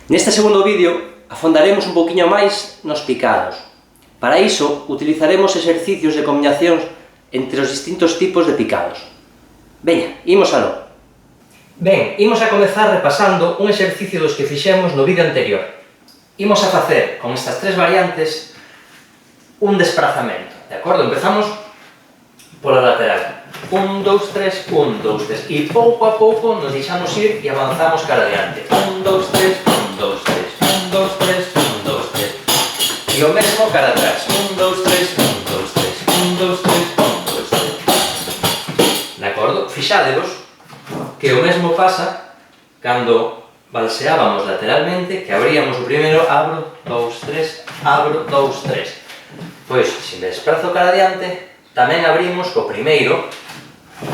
Neste segundo vídeo afondaremos un poquinho máis nos picados. Para iso utilizaremos exercicios de combinacións entre os distintos tipos de picados. Veña, imos aló. Ben, imos a comezar repasando un exercicio dos que fixemos no vídeo anterior. Imos a facer con estas tres variantes un desprazamento, de acordo? Empezamos pola lateral. 1, 2, 3, 1, 2, 3. E pouco a pouco nos deixamos ir e avanzamos cara adiante. 1, 2, 3, 1, 2, 3. 1, 2, 3, 1, 2, 3. E o mesmo cara atrás. 1, 2, 3, 1, 2, 3. 1, 2, 3, 1, 2, 3. De acordo? Fixádevos que o mesmo pasa cando balseábamos lateralmente, que abríamos o primeiro, abro, 2, 3, abro, 2, 3. Pois, se me desplazo cara adiante, tamén abrimos co primeiro,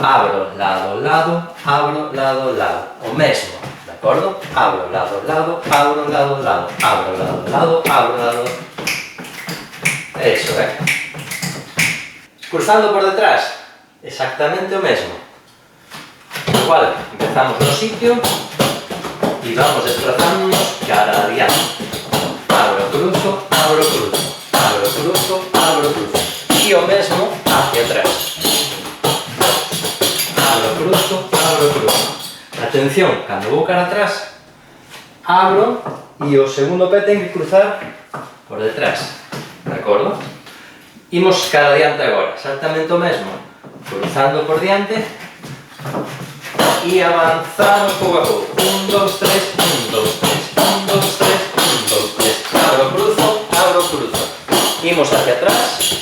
abro, lado, lado, abro, lado, lado. O mesmo, de acordo? Abro, lado, lado, abro, lado, lado, abro, lado, lado, abro, lado. Eso, Cruzando por detrás, exactamente o mesmo. Igual, empezamos no sitio e vamos desplazándonos cara adiante. Abro, cruzo, abro, cruzo, abro, cruzo, abro, cruzo. E o mesmo hacia atrás. Abro, cruzo, abro, cruzo. Atención, cando vou cara atrás, abro e o segundo pé ten que cruzar por detrás. De acordo? Imos cara adiante agora, exactamente o mesmo. Cruzando por diante e avanzamos pouco a pouco. 1, 2, 3, 1, 2, 3. 1, 2, 3, 1, 2, 3. Abro, cruzo, abro, cruzo. Imos hacia atrás.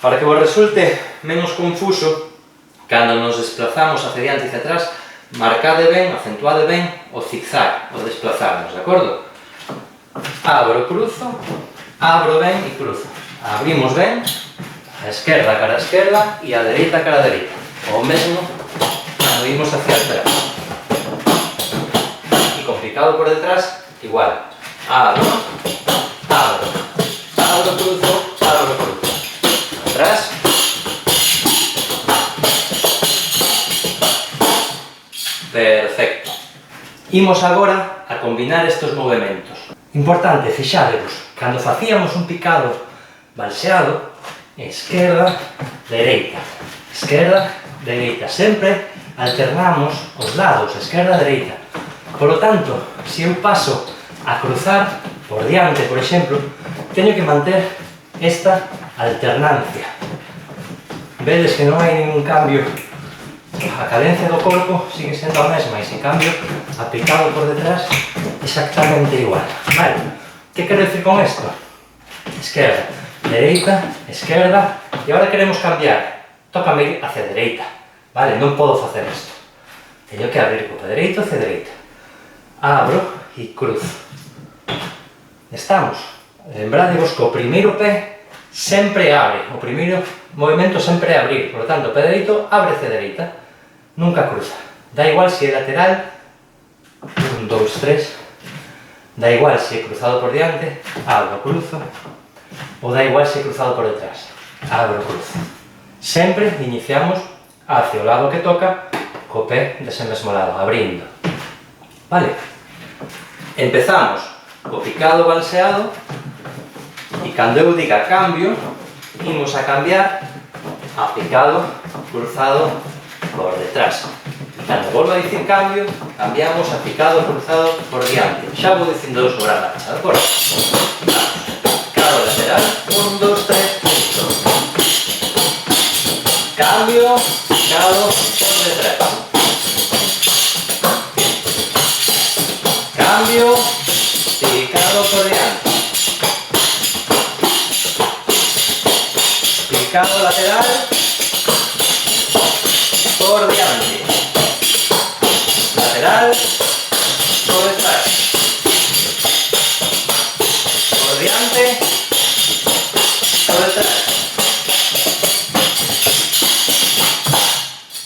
Para que vos resulte menos confuso, cando nos desplazamos hacia diante e hacia atrás, marcade ben, acentuade ben o zigzag, o desplazarnos, de acordo? Abro, cruzo, abro ben e cruzo. Abrimos ben, a esquerda cara a esquerda e a dereita cara a dereita. O mesmo cando imos hacia atrás. E con picado por detrás, igual. Abro, abro, abro, cruzo, abro, cruzo. Atrás. Perfecto. Imos agora a combinar estes movementos. Importante, fixádevos, cando facíamos un picado balseado, esquerda, dereita, esquerda, dereita. Sempre alternamos os lados, esquerda, dereita. Por lo tanto, se eu paso a cruzar por diante, por exemplo, teño que manter esta alternancia. Vedes que non hai ningún cambio. A cadencia do corpo sigue sendo a mesma e se cambio a picado por detrás exactamente igual. Vale, que quero dicir con isto? Esquerda, dereita, esquerda e agora queremos cambiar. Tócame ir hacia dereita. Vale, non podo facer isto. Teño que abrir co pé dereito hacia dereita. Abro e cruzo. Estamos. Lembradevos que o primeiro pé sempre abre, o primeiro movimento sempre é abrir, por lo tanto, o pé dereito abre hacia dereita, nunca cruza. Da igual se é lateral, 1, 2, 3, da igual se é cruzado por diante, abro, cruzo, ou da igual se é cruzado por detrás, abro, cruzo. Sempre iniciamos hacia o lado que toca, co pé dese mesmo lado, abrindo. Vale? Empezamos o picado balseado, e cando eu diga cambio, imos a cambiar a picado cruzado por detrás. Cando volvo a dicir cambio, cambiamos a picado cruzado por diante. Xa vou dicindo sobre a marcha, de acordo? Picado lateral, 1, 2, 3, 1, 2. Cambio, picado por detrás. Cambio, picado por diante. Picado lateral por diante, lateral por detrás, por diante, por detrás.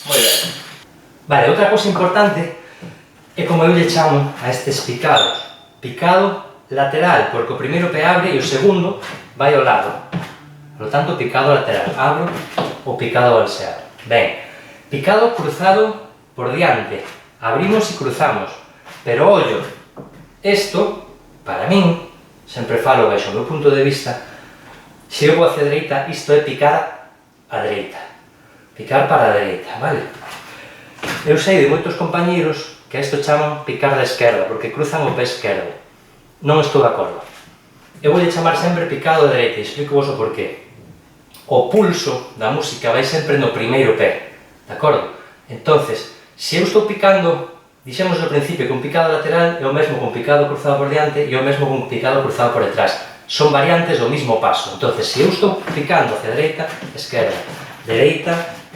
Moi ben. Vale, outra cosa importante é como eu lle chamo a estes picados. Picado lateral, porque o primeiro pé abre e o segundo vai ao lado. Por lo tanto, picado lateral, abro o picado balseado. Ben, picado cruzado por diante, abrimos e cruzamos. Pero, ollo, isto, para min, sempre falo baixo o meu punto de vista, se eu vou hacia a dereita, isto é picar a dereita. Picar para a dereita, vale? Eu sei de moitos compañeiros que isto chaman picar da esquerda, porque cruzan o pé esquerdo. Non estou de acordo. Eu vou chamar sempre picado da dereita e explico vos o porqué. O pulso da música vai sempre no primeiro pé, de acordo? Entonces, se eu estou picando, dixemos ao principio que un picado lateral é o mesmo que un picado cruzado por diante e o mesmo que un picado cruzado por detrás. Son variantes do mismo paso. Entonces, se eu estou picando hacia a dereita,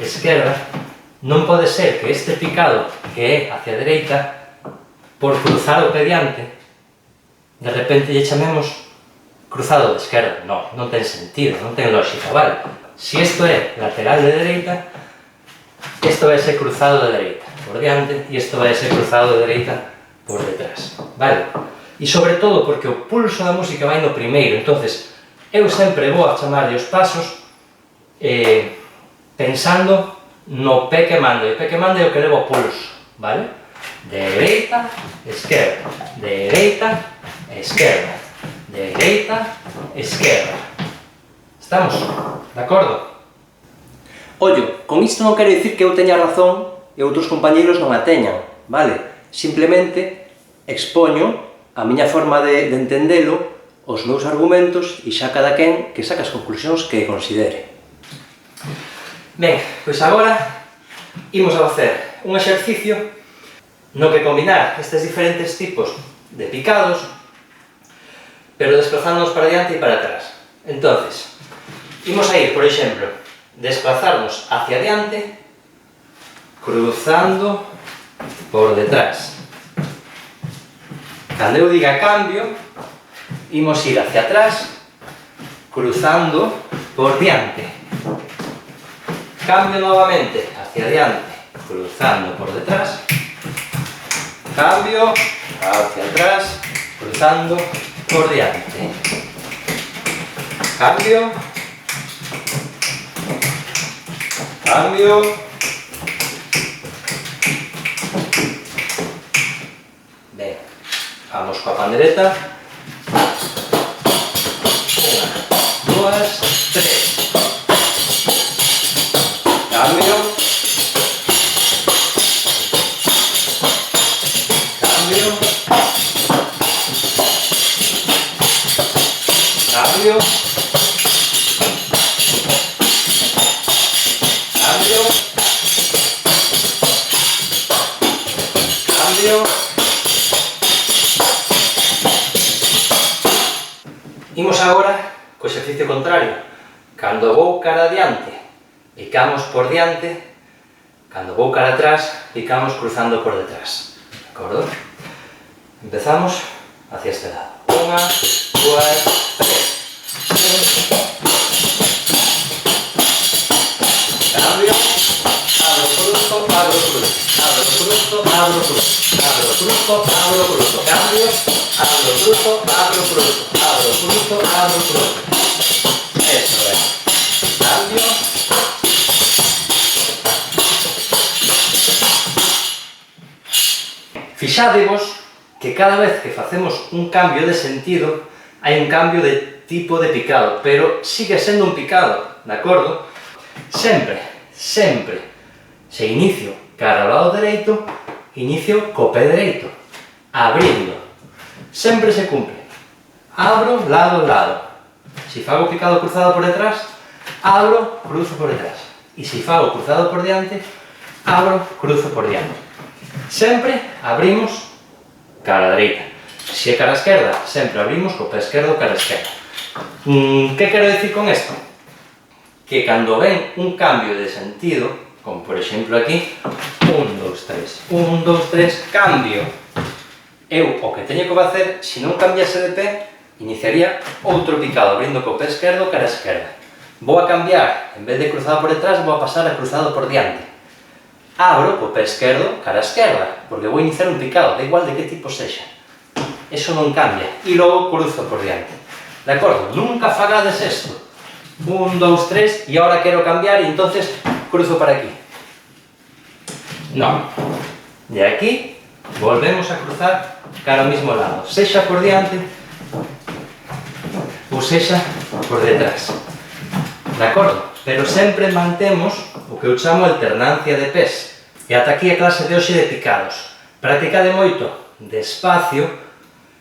esquerda, non pode ser que este picado que é hacia a dereita, por cruzar o pé diante, de repente lle chamemos cruzado de esquerda. Non ten sentido, non ten lógica, vale? Se isto é lateral de dereita, isto vai ser cruzado de dereita por diante e isto vai ser cruzado de dereita por detrás, vale? E sobre todo porque o pulso da música vai no primeiro, entonces eu sempre vou a chamarlle os pasos pensando no pé que mando, e o pé que mando é o que levo o pulso, vale? Dereita, esquerda, dereita, esquerda, dereita, esquerda. Estamos? De acordo? Ollo, con isto non quero dicir que eu teña razón e outros compañeiros non a teñan, vale? Simplemente expoño a miña forma de entendelo, os meus argumentos e xa cada quen que saca as conclusións que considere. Ben, pois agora imos a facer un exercicio no que combinar estes diferentes tipos de picados, pero desplazándonos para diante e para atrás. Entonces, imos a ir, por exemplo, desplazarnos hacia diante, cruzando por detrás. Cando eu diga cambio, imos ir hacia atrás, cruzando por diante. Cambio novamente hacia diante, cruzando por detrás. Cambio hacia atrás, cruzando por diante. Cambio. Cambio. Ben, vamos coa pandereta. 1, 2, 3. Cambio. Cambio. Cambio. Cambio. Cambio. Imos agora co exercicio contrario. Cando vou cara adiante, picamos por diante. Cando vou cara atrás, picamos cruzando por detrás. De acordo? Empezamos hacia este lado. 1, 2, 3. Cambio. Abro, cruzo, abro, cruzo. Abro, cruzo, abro, cruzo. Abro, cruzo, abro, cruzo. Cambio. Abro, cruzo, abro, cruzo. Abro, cruzo, abro, cruzo. Eso es. Cambio. Fixádevos que cada vez que facemos un cambio de sentido hai un cambio de tipo de picado, pero sigue sendo un picado, de acordo? Sempre, se inicio cara ao lado dereito, inicio co pé dereito, abrindo. Sempre se cumple. Abro, lado, lado. Se fago picado cruzado por detrás, abro, cruzo por detrás. E se fago cruzado por diante, abro, cruzo por diante. Sempre abrimos cara dereita. Se é cara esquerda, sempre abrimos co pé esquerdo cara esquerda. Que quero dicir con isto? Que cando ven un cambio de sentido, como por exemplo aquí, 1, 2, 3, 1, 2, 3, cambio. Eu o que teño que facer, se non cambiase de pé, iniciaría outro picado, abrindo co pé esquerdo cara esquerda. Vou a cambiar, en vez de cruzado por detrás, vou a pasar a cruzado por diante. Abro co pé esquerdo cara esquerda, porque vou iniciar un picado, da igual de que tipo sexa. Eso non cambia. E logo cruzo por diante. De acordo? Nunca fagades isto. 1, 2, 3, e agora quero cambiar e entonces cruzo para aquí. No. De aquí volvemos a cruzar cara ao mismo lado, sexa por diante ou sexa por detrás. De acordo? Pero sempre mantemos o que eu chamo alternancia de pés. E ata aquí a clase de hoxe de picados. Practicade moito, despacio,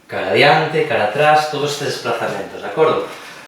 cara adiante, cara atrás, todos estes desplazamentos, de acordo?